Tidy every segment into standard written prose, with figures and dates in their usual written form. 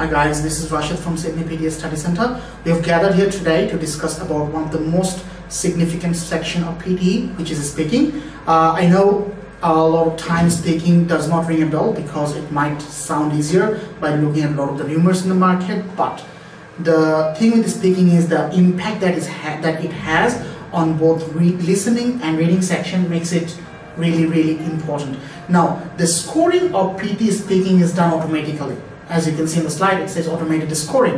Hi guys, this is Rashid from Sydney PTE Study Centre. We have gathered here today to discuss about one of the most significant section of PTE, which is speaking. I know a lot of times speaking does not ring a bell because it might sound easier by looking at a lot of the rumors in the market, but the thing with the speaking is the impact that it has on both listening and reading section makes it really important. Now, the scoring of PTE speaking is done automatically. As you can see in the slide, it says automated scoring.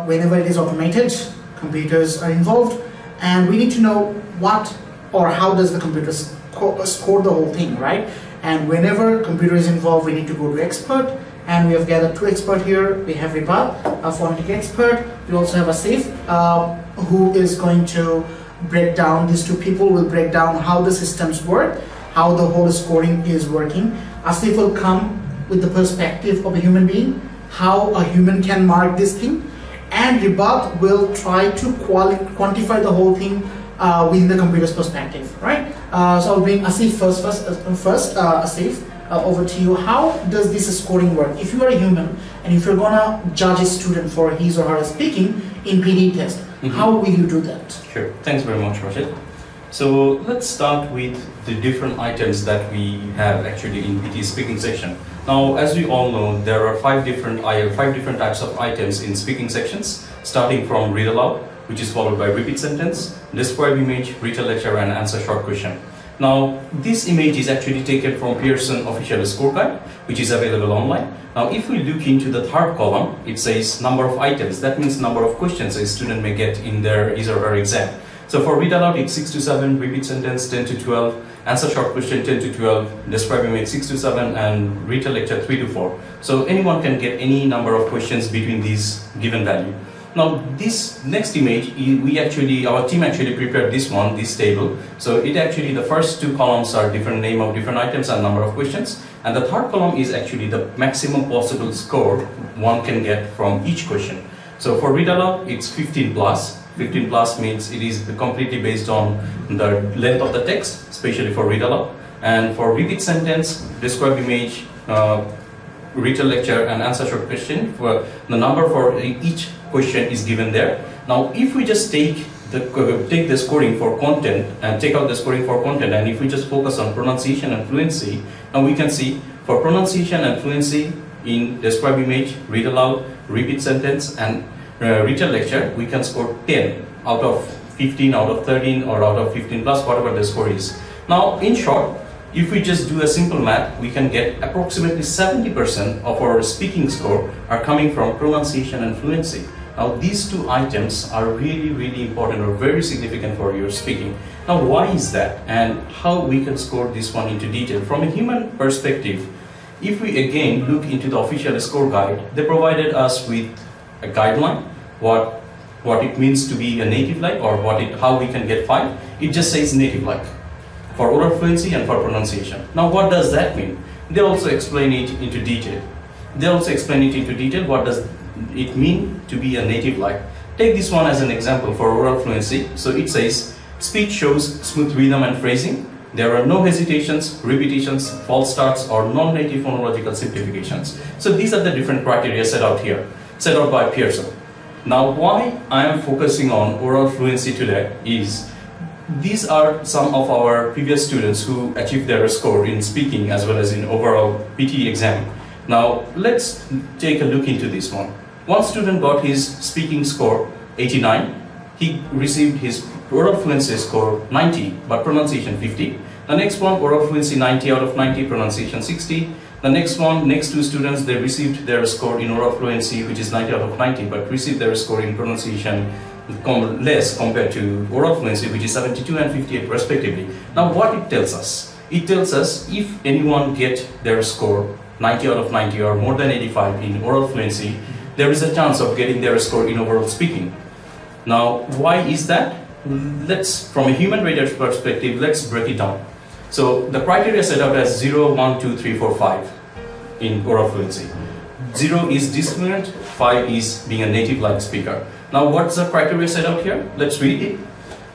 Whenever it is automated, computers are involved, and we need to know what or how does the computer score the whole thing, right? And whenever computer is involved, we need to go to expert, and we have gathered two experts here. We have Ribat, a phonetic expert. We also have Asif, who is going to break down, these two people will break down how the systems work, how the whole scoring is working. Asif will come with the perspective of a human being, how a human can mark this thing, and Ribat will try to quantify the whole thing within the computer's perspective, right? So I'll bring Asif first. Asif, over to you. How does this scoring work? If you are a human and if you're gonna judge a student for his or her speaking in PTE test, how will you do that? Sure, thanks very much, Rashid. So let's start with the different items that we have actually in PTE speaking section. Now, as we all know, there are five different types of items in speaking sections, starting from read aloud, which is followed by repeat sentence, describe image, retell lecture, and answer short question. Now, this image is actually taken from Pearson official scorecard, which is available online. Now, if we look into the third column, it says number of items. That means number of questions a student may get in his or her exam. So for read aloud, it's 6 to 7, repeat sentence 10 to 12, answer short question 10 to 12, describe image 6 to 7, and retell lecture 3 to 4. So anyone can get any number of questions between these given value. Now this next image, our team actually prepared this table. So it actually, the first two columns are different name of different items and number of questions. And the third column is actually the maximum possible score one can get from each question. So for read aloud, it's 15 plus. 15 plus means it is completely based on the length of the text, especially for read aloud. And for repeat sentence, describe image, retell lecture, and answer short question, for the number for each question is given there. Now, if we just take the scoring for content and take out the scoring for content, and if we just focus on pronunciation and fluency, now we can see for pronunciation and fluency in describe image, read aloud, repeat sentence, and retell lecture, we can score 10 out of 15, out of 13, or out of 15 plus, whatever the score is. Now, in short, if we just do a simple math, we can get approximately 70% of our speaking score are coming from pronunciation and fluency. Now, these two items are really important or very significant for your speaking. Now, why is that, and how we can score this one into detail? From a human perspective, if we again look into the official score guide, they provided us with a guideline, what it means to be a native like, or how we can get 5. It just says native like for oral fluency and for pronunciation. Now, what does that mean? They also explain it into detail. What does it mean to be a native like? Take this one as an example for oral fluency. So it says speech shows smooth rhythm and phrasing. There are no hesitations, repetitions, false starts, or non-native phonological simplifications. So these are the different criteria set out by Pearson. Now, why I am focusing on oral fluency today is these are some of our previous students who achieved their score in speaking as well as in overall PTE exam. Now, let's take a look into this one. One student got his speaking score 89. He received his oral fluency score 90, but pronunciation 50. The next one, oral fluency 90 out of 90, pronunciation 60. The next two students, they received their score in oral fluency, which is 90 out of 90, but received their score in pronunciation less compared to oral fluency, which is 72 and 58 respectively. Now, what it tells us? It tells us if anyone get their score 90 out of 90 or more than 85 in oral fluency, there is a chance of getting their score in overall speaking. Now, why is that? From a human reader's perspective, let's break it down. So the criteria set out as 0, 1, 2, 3, 4, 5 in oral fluency. 0 is disfluent, 5 is being a native-like speaker. Now, what's the criteria set out here? Let's read it.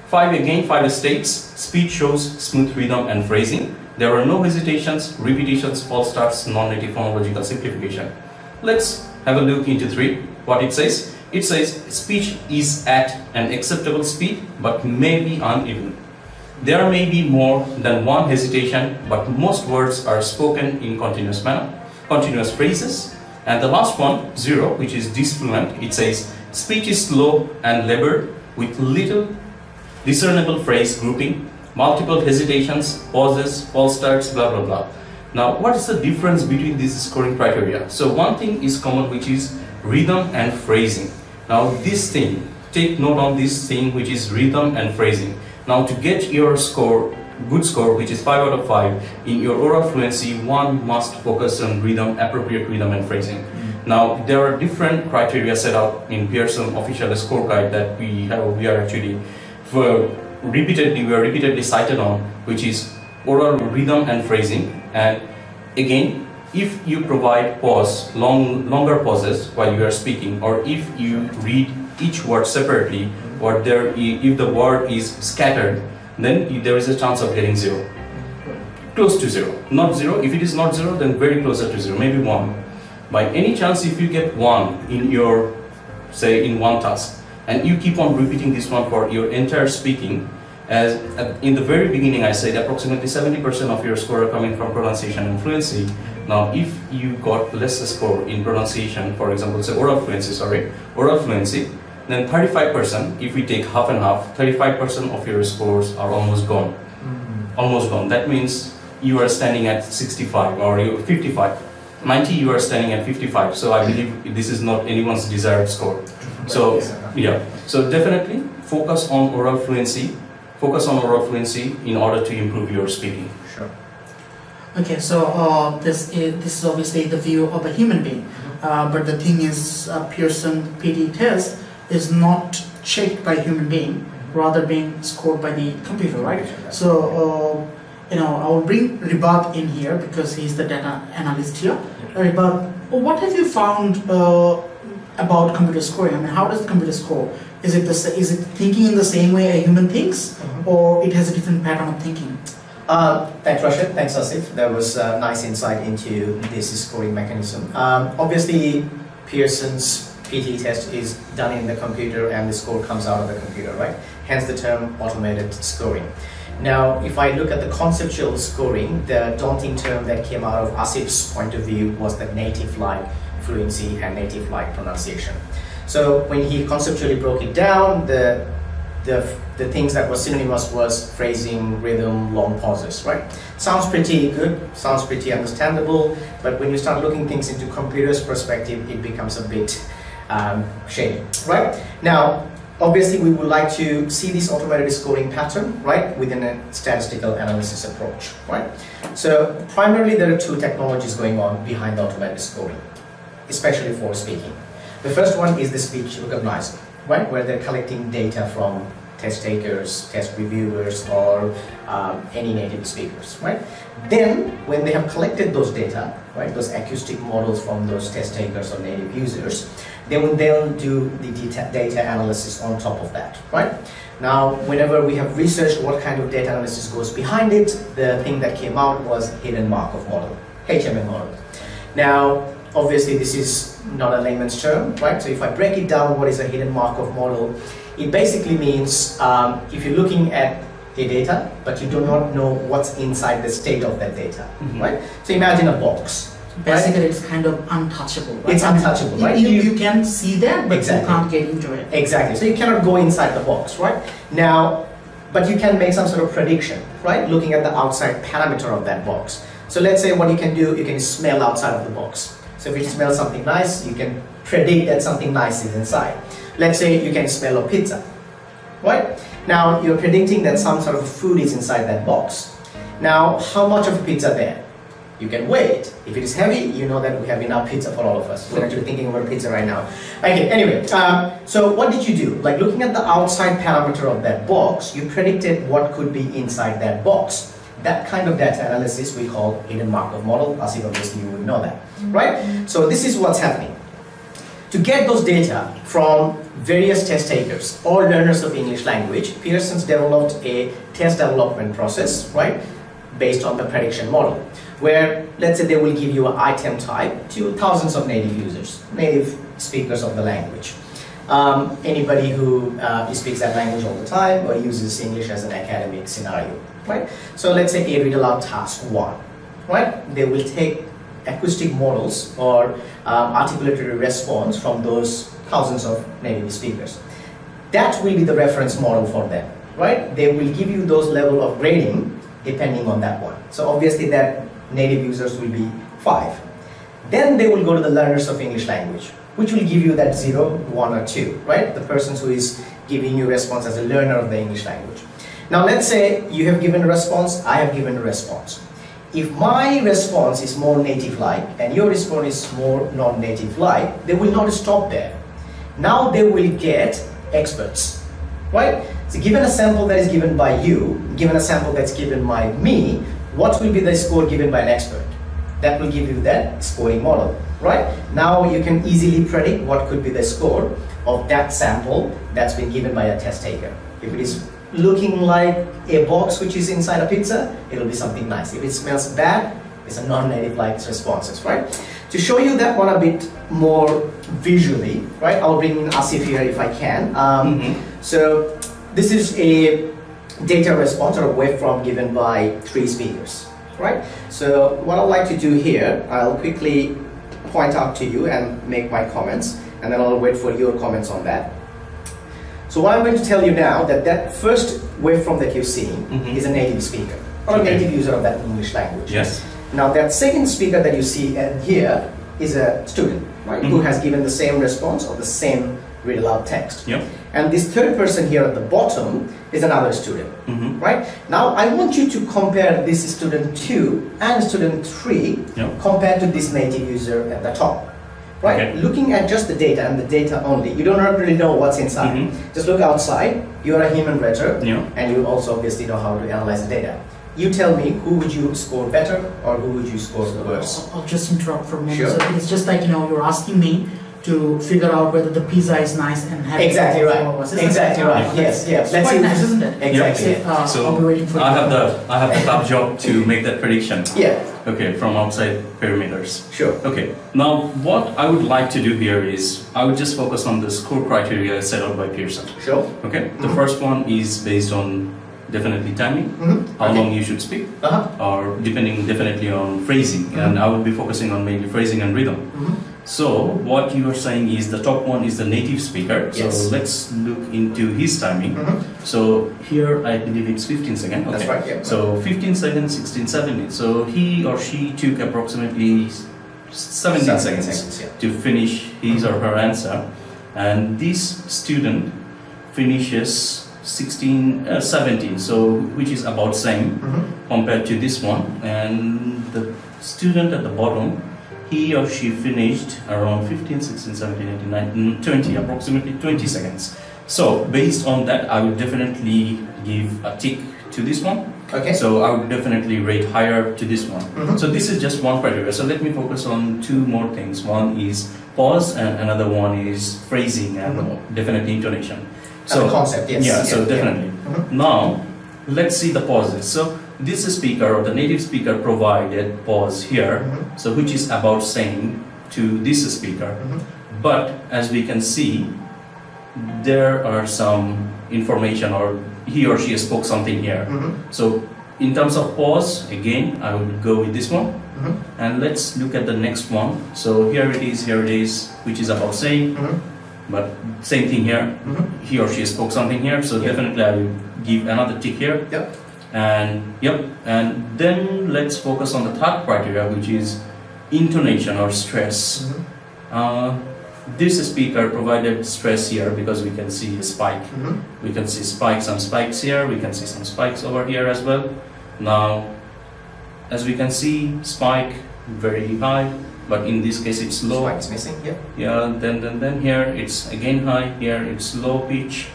5 states, speech shows smooth rhythm and phrasing. There are no hesitations, repetitions, false starts, non-native phonological simplification. Let's have a look into 3. What it says? It says speech is at an acceptable speed but may be uneven. There may be more than one hesitation, but most words are spoken in continuous manner, continuous phrases. And the last one, 0, which is disfluent, it says speech is slow and labored with little discernible phrase grouping, multiple hesitations, pauses, false starts, blah blah blah. Now, what is the difference between these scoring criteria? So one thing is common, which is rhythm and phrasing. Now this thing, take note on this thing, which is rhythm and phrasing. Now to get your score, good score, which is 5 out of 5, in your oral fluency, one must focus on rhythm, appropriate rhythm and phrasing. Now there are different criteria set out in Pearson official scorecard that we are actually repeatedly cited on, which is oral rhythm and phrasing. And again, if you provide longer pauses while you are speaking, or if you read each word separately, or if the word is scattered, then there is a chance of getting 0. Close to 0. Not 0. If it is not 0, then very closer to 0, maybe 1. By any chance, if you get 1 in your, say, in one task, and you keep on repeating this one for your entire speaking, as in the very beginning I said approximately 70% of your score are coming from pronunciation and fluency. Now if you got less score in pronunciation, for example, say oral fluency, then 35%, if we take half and half, 35% of your scores are almost gone. Almost gone. That means you are standing at 65 or 55. 90, you are standing at 55. So I believe this is not anyone's desired score. So yeah, so definitely focus on oral fluency. Focus on oral fluency in order to improve your speaking. Sure. Okay, so this is obviously the view of a human being, but the thing is, Pearson PTE test is not checked by a human being, rather being scored by the computer, right? So I will bring Ribat in here because he's the data analyst here. Ribat, what have you found about computer scoring? I mean, how does the computer score? Is it thinking in the same way a human thinks, or it has a different pattern of thinking? Thanks, Rashid. Thanks, Asif. That was a nice insight into this scoring mechanism. Obviously, Pearson's PTE test is done in the computer and the score comes out of the computer, right? Hence the term automated scoring. Now, if I look at the conceptual scoring, the daunting term that came out of Asif's point of view was the native-like fluency and native-like pronunciation. So when he conceptually broke it down, the things that were synonymous was phrasing, rhythm, long pauses, right? Sounds pretty good, sounds pretty understandable, but when you start looking things into computer's perspective, it becomes a bit shady, right? Now, obviously we would like to see this automated scoring pattern, right, within a statistical analysis approach, right? So primarily there are two technologies going on behind the automated scoring, especially for speaking. The first one is the speech recognizer, right, where they're collecting data from test takers, test reviewers, or any native speakers, right? Then, when they have collected those data, right, those acoustic models from those test takers or native users, then they'll do the data analysis on top of that, right? Now, whenever we have researched what kind of data analysis goes behind it, the thing that came out was hidden Markov model, HMM model. Now, obviously, this is not a layman's term, right? So if I break it down, what is a hidden Markov model? It basically means if you're looking at a data, but you do not know what's inside the state of that data, right? So imagine a box. Basically, right? it's kind of untouchable, right? It's untouchable, right? You can see that, but exactly. You can't get into it. Exactly. So you cannot go inside the box, right? Now, but you can make some sort of prediction, right? Looking at the outside parameter of that box. So let's say what you can do, you can smell outside of the box. So if you smell something nice, you can predict that something nice is inside. Let's say you can smell a pizza, right? Now you're predicting that some sort of food is inside that box. Now, how much of a pizza there? You can weigh it. If it is heavy, you know that we have enough pizza for all of us. We're actually thinking about pizza right now. Okay, anyway, so what did you do? Like looking at the outside parameter of that box, you predicted what could be inside that box. That kind of data analysis we call hidden Markov model. Asif, obviously you would know that, right? So this is what's happening. To get those data from various test takers or learners of English language, Pearson's developed a test development process, right? based on the prediction model, where let's say they will give you an item type to thousands of native users, native speakers of the language. Anybody who speaks that language all the time or uses English as an academic scenario, right? So let's say a read aloud task 1, right? They will take acoustic models or articulatory response from those thousands of native speakers. That will be the reference model for them, right? They will give you those level of grading depending on that one. So obviously that native users will be 5. Then they will go to the learners of English language, which will give you that 0, 1 or 2, right? The person who is giving you response as a learner of the English language. Now let's say you have given a response, I have given a response. If my response is more native-like and your response is more non-native-like, they will not stop there. Now they will get experts, right? So given a sample that is given by you, given a sample that's given by me, what will be the score given by an expert? That will give you that scoring model, right? Now you can easily predict what could be the score of that sample that's been given by a test taker. If it is looking like a box which is inside a pizza, it'll be something nice. If it smells bad, it's a non-native like responses, right? To show you that one a bit more visually, right? I'll bring in Asif here if I can. So this is a data response or a waveform given by 3 speakers, right? So what I'd like to do here, I'll quickly point out to you and make my comments, and then I'll wait for your comments on that. So what I'm going to tell you now that that first waveform that you're seeing is a native speaker or a native user of that English language. Yes. Now that second speaker that you see here is a student, right, who has given the same response of the same read aloud text. Yep. And this third person here at the bottom is another student, right? Now I want you to compare this student 2 and student 3 compared to this native user at the top. Right? Okay. Looking at just the data and the data only, you don't really know what's inside. Just look outside, you're a human reader, and you also obviously know how to analyze the data. You tell me, who would you score better or who would you score worse? I'll just interrupt for a moment. Sure. So it's just like, you're asking me to figure out whether the pizza is nice and have exactly right. Exactly right. Yes, yes. That's quite nice, isn't it? Exactly. So I'll be waiting for I have the tough job to make that prediction. Yeah. Okay, from outside perimeters. Sure. Okay. Now, what I would like to do here is I would just focus on the score criteria set out by Pearson. Sure. Okay. The first one is based on definitely timing, how long you should speak, or depending definitely on phrasing, and I would be focusing on mainly phrasing and rhythm. So what you are saying is the top one is the native speaker. Yes. So let's look into his timing. So here I believe it's 15 seconds. Okay. That's right. Yeah. So 15 seconds, 16, 17. So he or she took approximately 17 seconds to finish his or her answer, and this student finishes 17, so which is about same compared to this one, and the student at the bottom, he or she finished around 15, 16, 17, 18, 19, 20, approximately 20 seconds. So based on that, I would definitely give a tick to this one. Okay. So I would definitely rate higher to this one. So this is just one criteria. So let me focus on 2 more things. One is pause and another one is phrasing and definitely intonation. So concept, yes. Yeah, so definitely. Now, let's see the pauses. So this speaker or the native speaker provided pause here, so which is about saying to this speaker. But as we can see, there are some information or he or she spoke something here. So in terms of pause, again, I would go with this one. And let's look at the next one. So here it is, which is about saying. But same thing here, he or she spoke something here, so definitely I will give another tick here. And then let's focus on the third criteria, which is intonation or stress. This speaker provided stress here because we can see a spike. We can see some spikes here, we can see some spikes over here as well. Now, as we can see, spike very high, but in this case it's low. Spike is missing, Then here it's again high, here it's low pitch,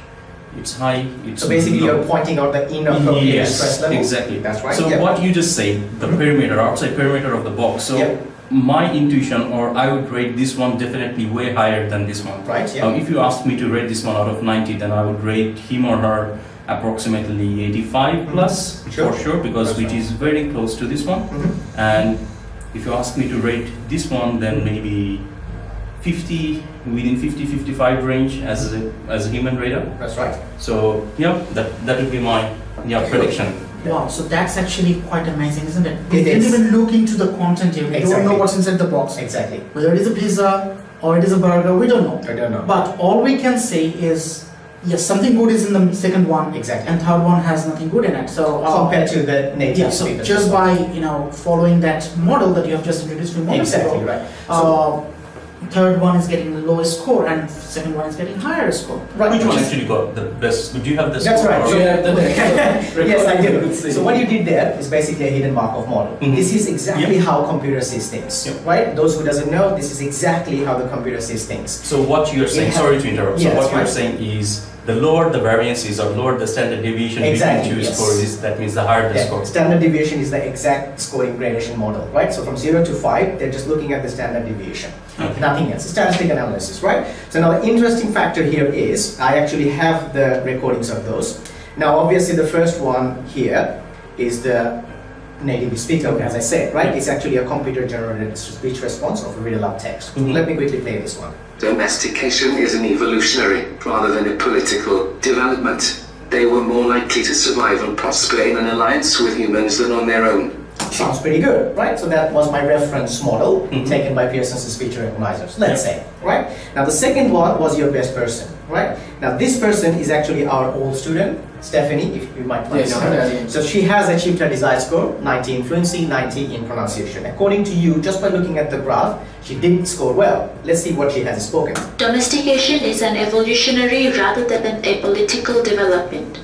it's high, it's so basically low. You're pointing out the inappropriate stress level. Exactly. That's right. So what you just say, the perimeter, outside perimeter of the box. So my intuition, or I would rate this one definitely way higher than this one. Right. If you asked me to rate this one out of 90, then I would rate him or her approximately 85 plus Sure. for sure, because That's which right. is very close to this one. And if you ask me to rate this one, then maybe 50, within 50-55 range as a human rater. That's right. So yeah, that would be my prediction. Wow, so that's actually quite amazing, isn't it? We It didn't is. even look into the content here. We don't Exactly. know what's inside the box. Exactly. Whether it is a pizza or it is a burger, we don't know. I don't know. But all we can say is, yes, something good is in the second one, Exactly. and third one has nothing good in it. So Compared to the native yeah, so speakers. just by following that model that you have just introduced few moments Exactly ago, right. So, third one is getting the lowest score and second one is getting higher score. right. Which one Which is- actually got the best? Do you have the That's score right. or- So- Yes, I do. Let's see. So what you did there is basically a hidden Markov model. Mhm. This is exactly how computer sees things, Yep. right? Those who doesn't know, this is exactly how the computer sees things. So what you're saying, Yeah. sorry to interrupt, Yeah, so what that's you're fine. saying is the lower the variance is or lower the standard deviation Exactly, between two yes. scores is, that means the higher the Yeah, score. standard deviation is the exact scoring gradation model, right? So from 0 to 5, they're just looking at the standard deviation. Okay. Nothing else. Statistical analysis, right? So now the interesting factor here is, I actually have the recordings of those. Now obviously the first one here is the native speaker, as I said, right? It's actually a computer generated speech response of a read aloud text. Mhm. Let me quickly play this one. Domestication is an evolutionary, rather than a political, development. They were more likely to survive and prosper in an alliance with humans than on their own. Sounds pretty good, right? So that was my reference model Mhm. taken by Pearson's speech recognizers, let's say, right? Now the second one was your best person, right? Now this person is actually our old student, Stephanie, if you might Yes, know her. yeah. So she has achieved her desired score, 90 in fluency, 90 in pronunciation. According to you, just by looking at the graph, she did score well. Let's see what she has spoken. Domestication is an evolutionary rather than a political development.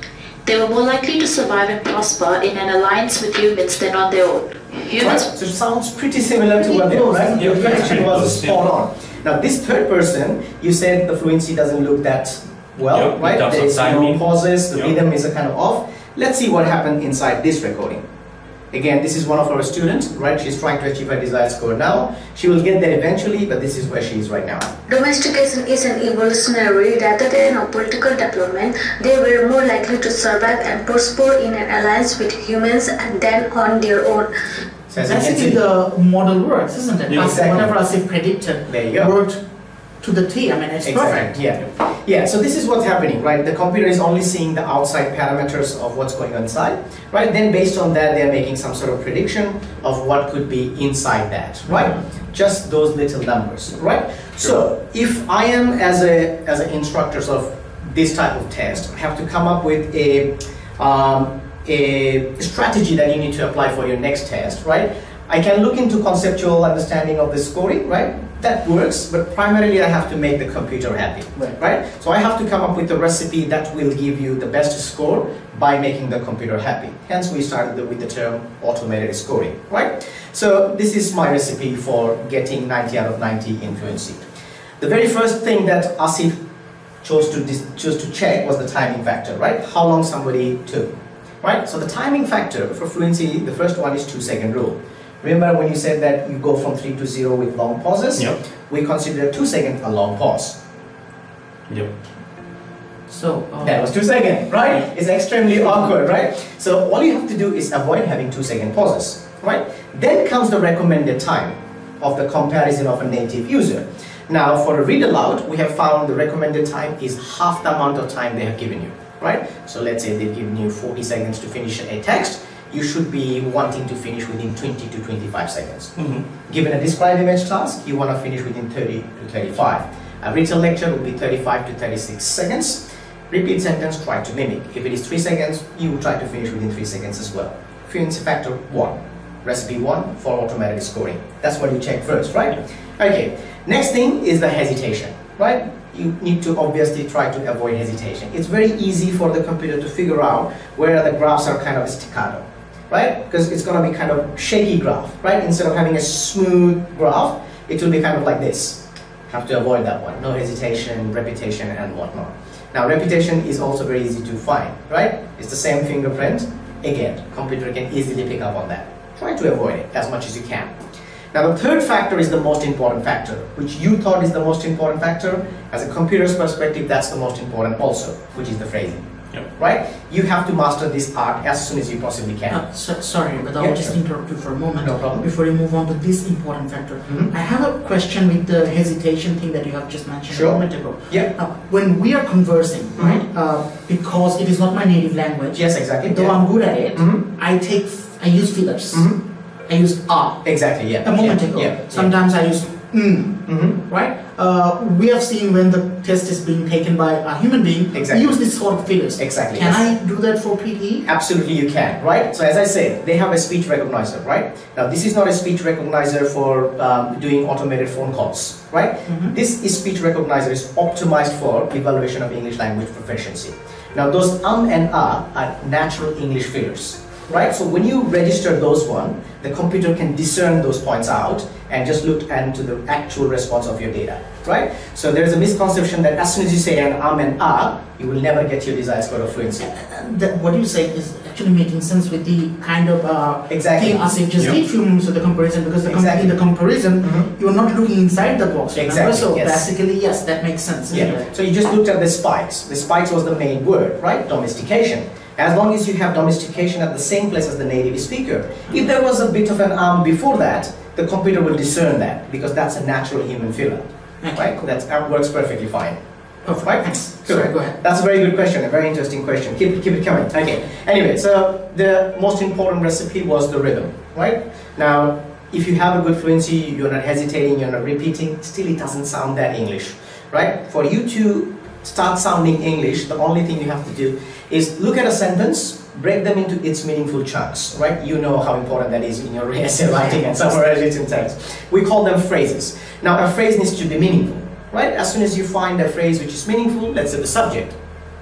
They were more likely to survive and prosper in an alliance with humans than on their own. Right? Humans So it sounds pretty similar to what they close, right? isn't it? Your Yeah, prediction pretty was close, yeah. spot on. Now this third person, you said the fluency doesn't look that well, Yep, in right? terms of There's no timing. pauses, the Yep. rhythm is a kind of off. Let's see what happened inside this recording. Again, this is one of our students, right? She's trying to achieve her desired score now. She will get there eventually, but this is where she is right now. Domestication is an evolutionary rather than a political development. They were more likely to survive and prosper in an alliance with humans than on their own. So as you can Basically, see, the model works, isn't it? Yeah. Exactly. Whatever Asif predicted There you go. worked to the T. I mean, it's perfect. Yeah. Yeah, so this is what's happening, right? The computer is only seeing the outside parameters of what's going on inside, right? Then based on that, they're making some sort of prediction of what could be inside that, right? Just those little numbers, right? So if I am as an instructor of this type of test, I have to come up with a strategy that you need to apply for your next test, right? I can look into conceptual understanding of the scoring, right? That works, but primarily I have to make the computer happy, right? So I have to come up with a recipe that will give you the best score by making the computer happy. Hence we started with the term automated scoring, right? So this is my recipe for getting 90 out of 90 in fluency. The very first thing that Asif chose to check was the timing factor, right? How long somebody took, right? So the timing factor for fluency, the first one is 2-second rule. Remember when you said that you go from 3 to 0 with long pauses? Yep. We consider 2 seconds a long pause. Yep. So That was 2 seconds, right? It's extremely awkward, right? So all you have to do is avoid having 2-second pauses, right? Then comes the recommended time of the comparison of a native user. Now for a read aloud, we have found the recommended time is half the amount of time they have given you, right? So let's say they've given you 40 seconds to finish a text. You should be wanting to finish within 20 to 25 seconds. Given a describe image task, you want to finish within 30 to 35. A written lecture will be 35 to 36 seconds. Repeat sentence, try to mimic. If it is 3 seconds, you will try to finish within 3 seconds as well. Fluency factor 1. Recipe 1 for automatic scoring. That's what you check first, right? Okay, next thing is the hesitation, right? You need to obviously try to avoid hesitation. It's very easy for the computer to figure out where the graphs are kind of staccato, right? Because it's going to be kind of shaky graph, right? Instead of having a smooth graph, it will be kind of like this. Have to avoid that one. No hesitation, repetition, and whatnot. Now, repetition is also very easy to find, right? It's the same fingerprint. Again, computer can easily pick up on that. Try to avoid it as much as you can. Now, the third factor is the most important factor, which you thought is the most important factor. As a computer's perspective, that's the most important also, which is the phrasing. right? You have to master this art as soon as you possibly can. Sorry, but I'll just interrupt you for a moment. No problem. Before you move on to this important factor. I have a question with the hesitation thing that you have just mentioned a moment ago. When we are conversing, right, because it is not my native language, yes, exactly. Though I'm good at it, I use fillers. I use Exactly, a moment ago. Sometimes I use right? We have seen when the test is being taken by a human being, we use this sort of fillers. Exactly. Can I do that for PTE? Absolutely you can, right? So as I said, they have a speech recognizer, right? Now this is not a speech recognizer for doing automated phone calls, right? This speech recognizer is optimized for evaluation of English language proficiency. Now those and are natural English fillers. Right, so when you register those the computer can discern those points out and just look into the actual response of your data, right? So there is a misconception that as soon as you say an and you will never get your desired score of fluency. What you say is actually making sense with the kind of thing as if just did few moments of the comparison, because in the comparison you are not looking inside the box. Exactly. So basically, yes, that makes sense. So you just looked at the spikes. The spikes was the main word, right? Domestication. As long as you have domestication at the same place as the native speaker, if there was a bit of an before that, the computer will discern that, because that's a natural human filler. Right? Cool. That works perfectly fine. Perfect. Right? Thanks. Cool. Sorry, go ahead. That's a very good question, a very interesting question. Keep it coming. Okay. Anyway, so the most important recipe was the rhythm, right? Now, if you have a good fluency, you're not hesitating, you're not repeating, still it doesn't sound that English, right? For you to start sounding English, the only thing you have to do is look at a sentence, break them into its meaningful chunks, right? You know how important that is in your essay writing and somewhere written text. We call them phrases. Now, a phrase needs to be meaningful, right? As soon as you find a phrase which is meaningful, let's say the subject,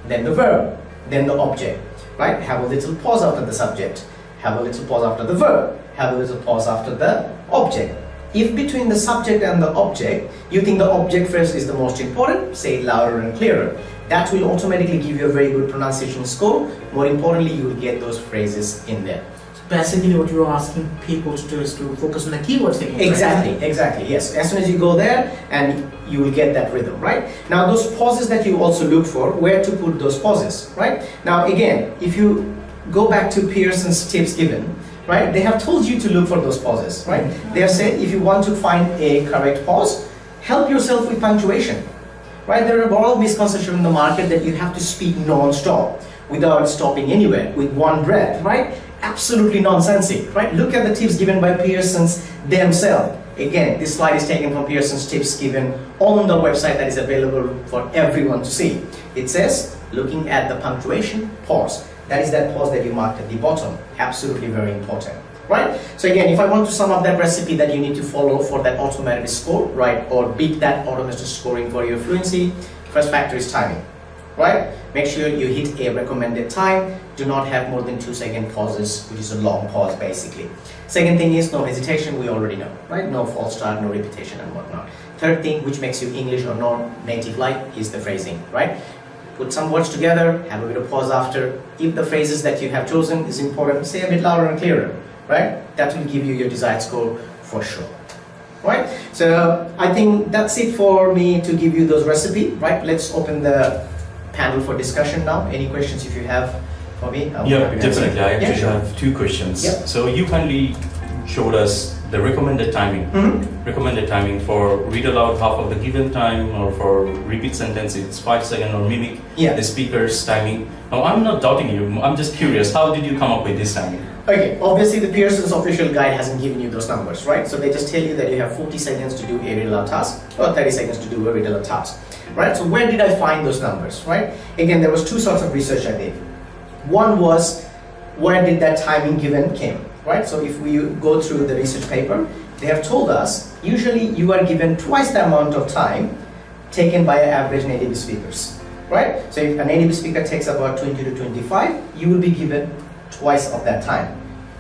then the verb, then the object, right? Have a little pause after the subject, have a little pause after the verb, have a little pause after the object. If between the subject and the object, you think the object phrase is the most important, say it louder and clearer. That will automatically give you a very good pronunciation score. More importantly, you will get those phrases in there. So basically what you're asking people to do is to focus on the keywords again. Exactly, right? Exactly, yes. As soon as you go there, and you will get that rhythm, right? Now those pauses that you also look for, where to put those pauses, right? Now again, if you go back to Pearson's tips given, right? They have told you to look for those pauses, right? They have said if you want to find a correct pause, help yourself with punctuation, right? There are a lot of misconceptions in the market that you have to speak non-stop without stopping anywhere, with one breath, right? Absolutely nonsensical, right? Look at the tips given by Pearson's themselves. Again, this slide is taken from Pearson's tips given on the website that is available for everyone to see. It says, looking at the punctuation, pause. That is that pause that you marked at the bottom. Absolutely very important, right? So again, if I want to sum up that recipe that you need to follow for that automated score, right, or beat that automated scoring for your fluency, first factor is timing, right? Make sure you hit a recommended time. Do not have more than 2-second pauses, which is a long pause basically. Second thing is no hesitation, we already know, right? No false start, no repetition and whatnot. Third thing, which makes you English or non-native like, is the phrasing, right? Put some words together, have a bit of pause after. If the phrases that you have chosen is important, say a bit louder and clearer, right? That will give you your desired score for sure, right? So I think that's it for me to give you those recipe, right? Let's open the panel for discussion now. Any questions if you have for me? Yeah, definitely. I actually have two questions. Yep. So you kindly showed us the recommended timing. Recommended timing for read aloud half of the given time, or for repeat sentence it's 5 seconds, or mimic the speaker's timing. Now I'm not doubting you, I'm just curious, how did you come up with this timing? Okay, obviously the Pearson's official guide hasn't given you those numbers, right? So they just tell you that you have 40 seconds to do a read aloud task, or 30 seconds to do a read aloud task, right? So where did I find those numbers, right? Again, there was two sorts of research I did. One was, where did that timing given came? Right? So if we go through the research paper, they have told us usually you are given twice the amount of time taken by average native speakers, right? So if a native speaker takes about 20 to 25, you will be given twice of that time,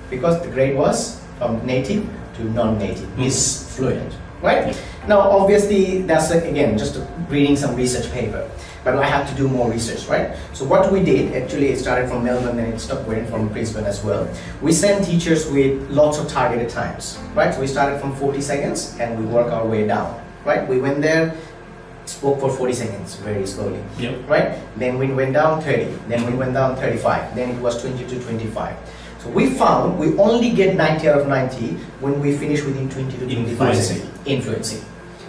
because the grade was from native to non-native, is fluent, right? Now obviously that's again just reading some research paper, but I had to do more research, right? So what we did, actually it started from Melbourne and it stopped going from Brisbane as well. We sent teachers with lots of targeted times, right? So we started from 40 seconds and we work our way down, right? We went there, spoke for 40 seconds very slowly, Yep. right? Then we went down 30, then we went down 35, then it was 20 to 25. So we found we only get 90 out of 90 when we finish within 20 to 25 seconds. Influencing.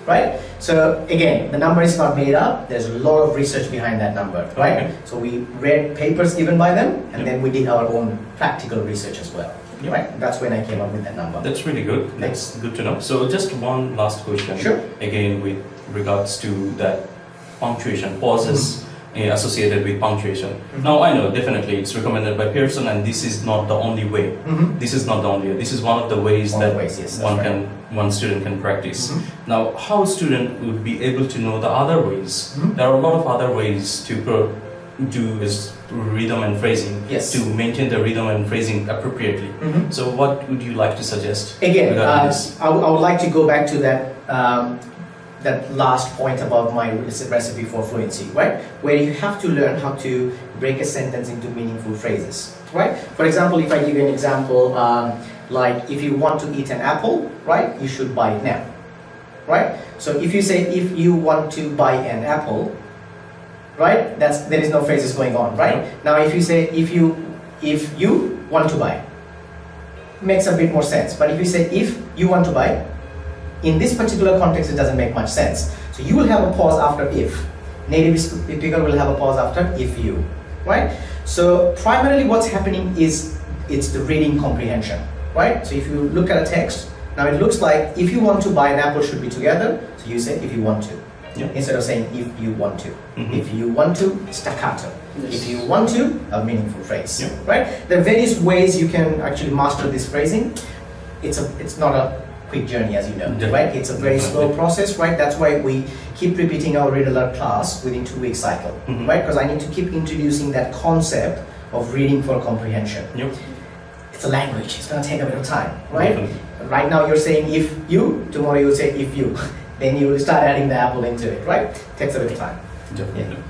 Right? So again, the number is not made up. There's a lot of research behind that number, right? Okay. So we read papers given by them, and then we did our own practical research as well, right? That's when I came up with that number. That's really good. That's good to know. So just one last question. Sure. Again, with regards to that punctuation, pauses associated with punctuation. Now I know definitely it's recommended by Pearson, and this is not the only way. This is not the only way. This is one of the ways yes, one student can practice. Now, how a student would be able to know the other ways? There are a lot of other ways to do is rhythm and phrasing, to maintain the rhythm and phrasing appropriately. So what would you like to suggest? Again, I would like to go back to that that last point about my recipe for fluency, right? Where you have to learn how to break a sentence into meaningful phrases, right? For example, if I give you an example, like if you want to eat an apple, right, you should buy it now, right? So if you say if you want to buy an apple, right, there is no phrases going on, right? Now if you say if you want to buy, makes a bit more sense. But if you say if you want to buy, in this particular context it doesn't make much sense. So you will have a pause after if. Native speaker will have a pause after if you, right? So primarily what's happening is it's the reading comprehension, right? So if you look at a text, now it looks like if you want to buy an apple should be together, so you say if you want to, instead of saying if you want to. If you want to, staccato. If you want to, a meaningful phrase, right? There are various ways you can actually master this phrasing. It's not a quick journey, as you know, right? It's a very slow process, right? That's why we keep repeating our read alert class within 2 week cycle, right? Because I need to keep introducing that concept of reading for comprehension. It's a language, it's going to take a bit of time, right? Right now you're saying if you, tomorrow you'll say if you, then you will start adding the apple into it, right? Takes a bit of time.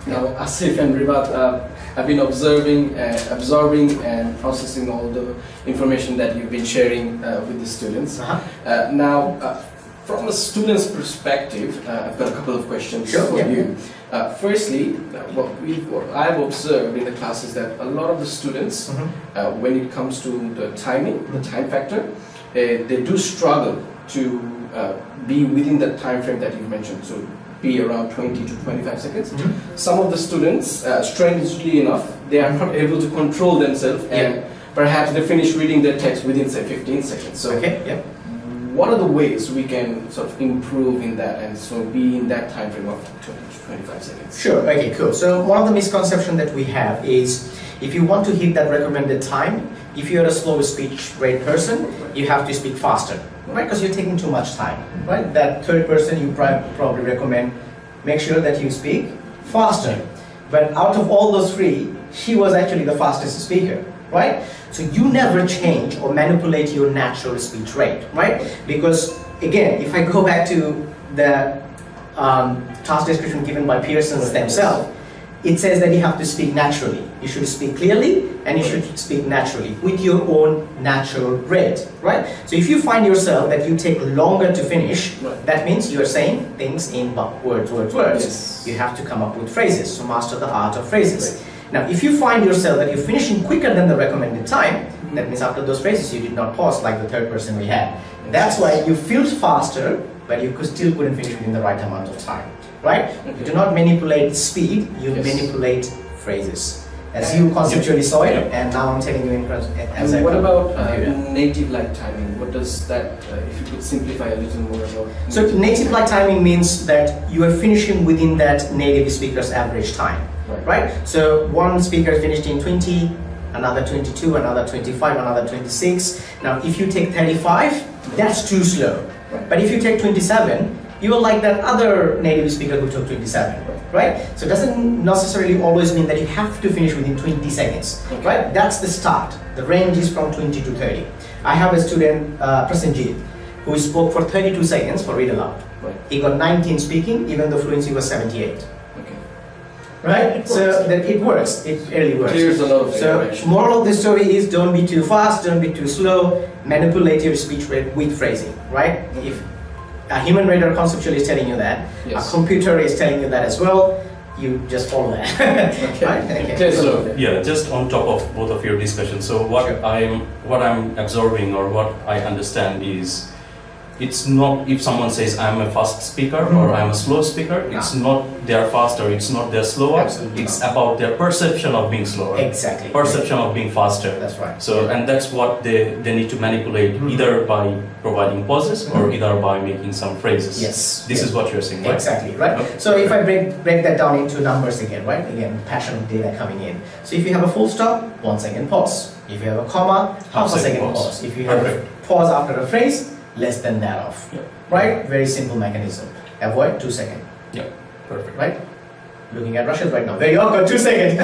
Now, Asif and Ribat have been absorbing and processing all the information that you've been sharing with the students. Now, from a student's perspective, I've got a couple of questions for you. Firstly, what I've observed in the class is that a lot of the students, when it comes to the timing, the time factor, they do struggle to be within that time frame that you mentioned. So be around 20 to 25 seconds. Some of the students, strangely enough, they are not able to control themselves, and perhaps they finish reading their text within, say, 15 seconds. So, what are the ways we can sort of improve in that and so be in that time frame of 20 to 25 seconds? Sure, okay, cool. So one of the misconceptions that we have is if you want to hit that recommended time, if you're a slow speech rate person, you have to speak faster, right? Because you're taking too much time, right? That third person you probably recommend, make sure that you speak faster. But out of all those three, she was actually the fastest speaker, right? So you never change or manipulate your natural speech rate, right? Because again, if I go back to the task description given by Pearson themselves, it says that you have to speak naturally. You should speak clearly and you should speak naturally with your own natural rate, right? So if you find yourself that you take longer to finish, that means you're saying things in words. You have to come up with phrases, so master the art of phrases. Now, if you find yourself that you're finishing quicker than the recommended time, that means after those phrases you did not pause like the third person we had. That's why you filled faster, but you still couldn't finish within the right amount of time. Right? You do not manipulate speed, you manipulate phrases. As you conceptually saw it, and now I'm telling you in as and what about native-like timing? What does that, if you could simplify a little more about... So native-like timing means that you are finishing within that native speaker's average time. Right? So one speaker finished in 20, another 22, another 25, another 26. Now if you take 35, that's too slow. But if you take 27, you are like that other native speaker who took 27, right? So it doesn't necessarily always mean that you have to finish within 20 seconds, right? That's the start. The range is from 20 to 30. I have a student, Prasenjit, who spoke for 32 seconds for read aloud. He got 19 speaking, even though fluency was 78. Right? So that it works. It really works. Clears a lot of so moral of the story is don't be too fast, don't be too slow, manipulate your speech rate with phrasing, right? a human reader conceptually is telling you that, Yes. a computer is telling you that as well, you just follow that. Okay. Right? Okay. Okay, so Yeah, just on top of both of your discussions. So what Sure. I'm absorbing or what I understand is, it's not if someone says I'm a fast speaker or I'm a slow speaker, it's not they're faster, it's not they're slower, Absolutely it's not. about their perception of being slower, Exactly. perception of being faster. That's right. So, and that's what they need to manipulate, either by providing pauses or either by making some phrases. Yes. This is what you're saying, right? Exactly, right? Okay. So if I break that down into numbers again, right? Again, passion of data coming in. So if you have a full stop, 1 second pause. If you have a comma, half a second pause. If you have Perfect. a pause after a phrase, less than that off. Yeah. Right? Very simple mechanism. Avoid 2 seconds. Yeah, perfect. Right? Looking at Russians right now. Very awkward, 2 seconds.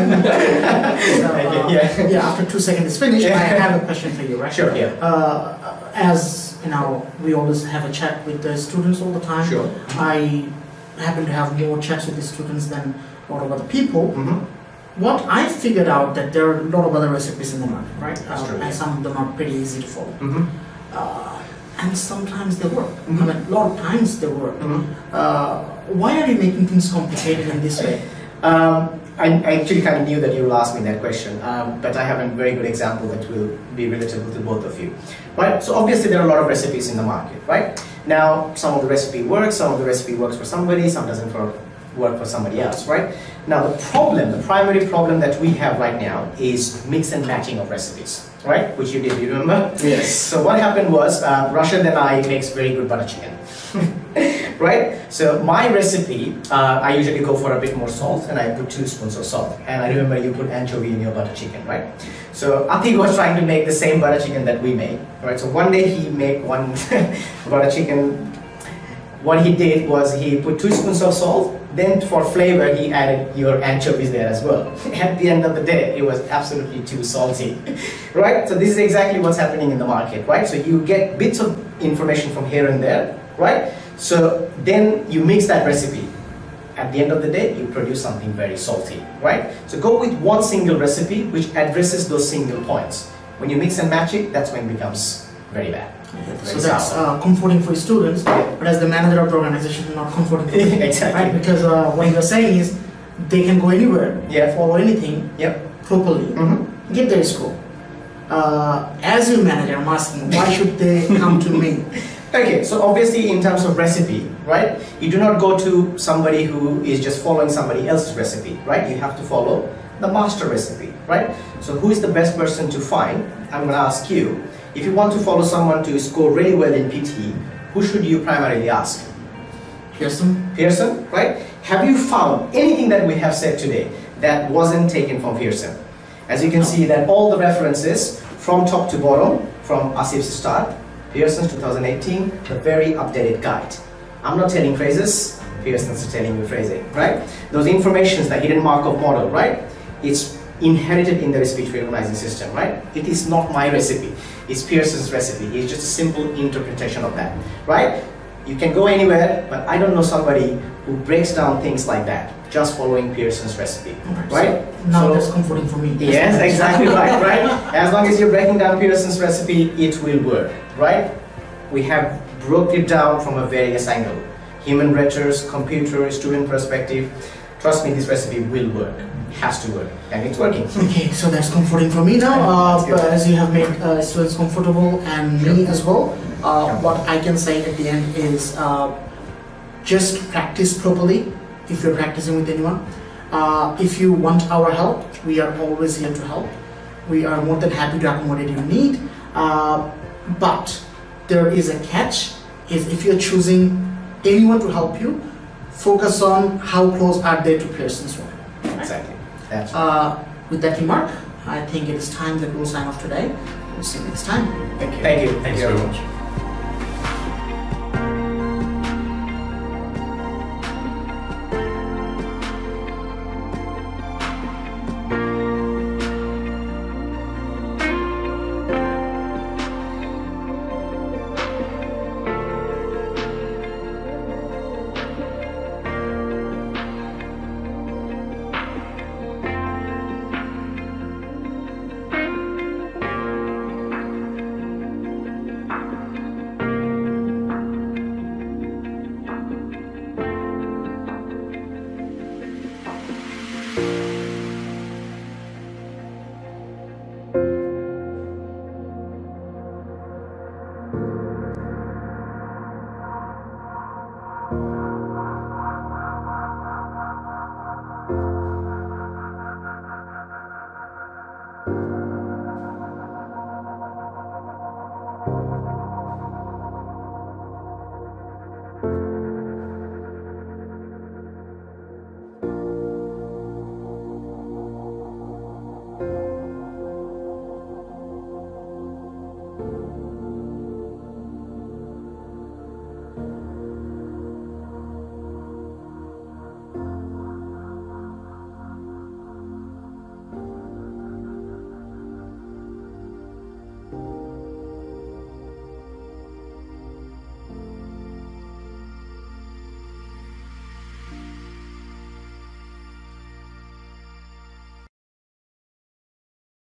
Yeah, after 2 seconds is finished, I have a question for you, right? Sure, yeah. As you know, we always have a chat with the students all the time. Sure. I happen to have more chats with the students than a lot of other people. Mm-hmm. What I figured out that there are a lot of other recipes in the market, right? That's true, And yeah. some of them are pretty easy to follow. Mm-hmm. And sometimes they work. Mhm. I mean, a lot of times they work. Mhm. Why are you making things complicated in this way? I actually kind of knew that you will ask me that question, but I have a very good example that will be relatable to both of you. Right? So obviously there are a lot of recipes in the market, right? Now, some of the recipe works, some of the recipe works for somebody, some doesn't work for somebody else, right? Now the primary problem that we have right now is mix and matching of recipes, right? Which you did, you remember? Yes. So what happened was, Rashid and I makes very good butter chicken. Right? So my recipe, I usually go for a bit more salt and I put 2 spoons of salt. And I remember you put anchovy in your butter chicken, right? So Atik was trying to make the same butter chicken that we make, right? So one day he made one butter chicken. What he did was he put 2 spoons of salt, then for flavor he added your anchovies there as well. At the end of the day, it was absolutely too salty, right? So this is exactly what's happening in the market, right? So you get bits of information from here and there, right? So then you mix that recipe. At the end of the day, you produce something very salty, right? So go with one single recipe which addresses those single points. When you mix and match it, that's when it becomes very bad. So that's comforting for students, but as the manager of the organization, not comforting for me. Exactly. Right? Because what you're saying is they can go anywhere, follow anything properly, get their score. As your manager, I'm asking, why should they come to me? Okay, so obviously in terms of recipe, right, you do not go to somebody who is just following somebody else's recipe, right? You have to follow the master recipe, right? So who is the best person to find? I'm going to ask you, if you want to follow someone to score really well in PTE, who should you primarily ask? Pearson? Pearson, right? Have you found anything that we have said today that wasn't taken from Pearson? As you can see that all the references from top to bottom, from Asif's start, Pearson's 2018, the very updated guide. I'm not telling phrases, Pearson's telling you phrasing, right? Those informations, the hidden Markov model, right? It's inherited in the speech recognizing system, right? It is not my recipe, it's Pearson's recipe. It's just a simple interpretation of that, right? You can go anywhere, but I don't know somebody who breaks down things like that, just following Pearson's recipe, right? So now that's comforting for me. Yes, exactly right, right? As long as you're breaking down Pearson's recipe, it will work, right? We have broke it down from a various angle. Human readers, computer, student perspective. Trust me, this recipe will work. It has to work, and it's working. Okay, so that's comforting for me now. But as you have made students comfortable and me as well, what I can say at the end is just practice properly if you're practicing with anyone. If you want our help, we are always here to help. We are more than happy to accommodate your need. But there is a catch, is if you're choosing anyone to help you, focus on how close are they to Pearson's one. Exactly. That's with that remark, I think it is time that we'll sign off today. We'll see you next time. Thank you. Thank you. Thanks very much.